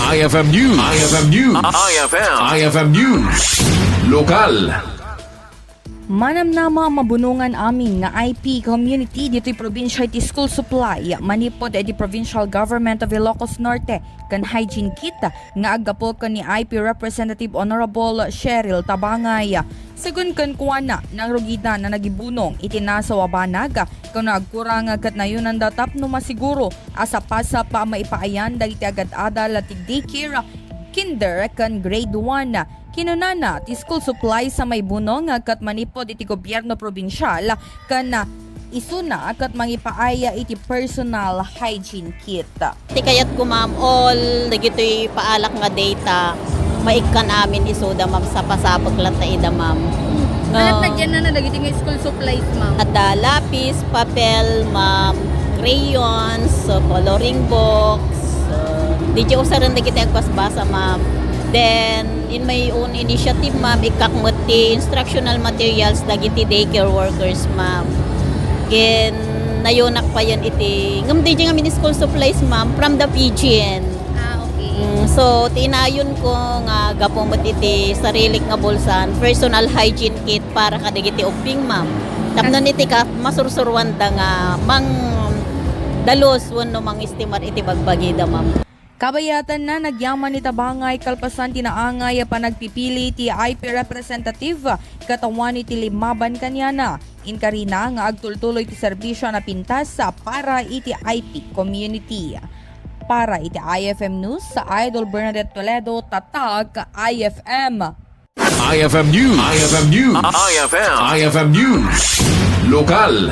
IFM News. IFM News. IFM News. Lokal. Manam na mga mabunungan amin nga IP community dito'y provincial iti school supply manipod iti provincial government of Ilocos Norte kan hygiene kit nga agapol kan ni IP Representative Honorable Cheryl Tabangay. Sagun kan kuwana ng rugida na nagibunong itinasaw abanag kung nagkurang kat na yun ang datap no masiguro asa pasa pa maipaayan dahil agad-adal at daycare kinder kan grade 1. Kinunana ti school supply sa Maibunong kat manipod iti gobyerno probinsyal kan isuna kat mangipaaya iti personal hygiene kit. Ti kayat ko ma'am all dagitoy paalak nga data maikkan amin isoda ma'am sa pasapag lang ta ida ma'am. Alat na dyan na dagiti nga school supplies ma'am. At lapis, papel, ma'am, crayons, coloring box. Di dyan usaran dagiti agpasbasa ma'am. Then, in my own initiative, ma'am, ikakmot ti instructional materials dagiti daycare workers, ma'am. Gen, nayunak pa yan iti. Ngam di dyan kami school supplies, ma'am, from the Hygiene. Okay. So, tinayon ko nga gapomot iti sarilik nga bulsan, personal hygiene kit para kadagiti uping, ma'am. Tapnon iti ka, masursurwan da nga, mang dalos, wano mang istimar iti bagbagida, ma'am. Kabayatan na nagyaman ni Tabangay kalpasan tinaangay panagpipili ti IP representative katawan ni Tilimaban kanyana. Inkarina nga agtultuloy ti serbisyo na pintas para iti IP community. Para iti IFM News sa Idol Bernadette Toledo, Tatag IFM. IFM News. IFM News. IFM News. Lokal.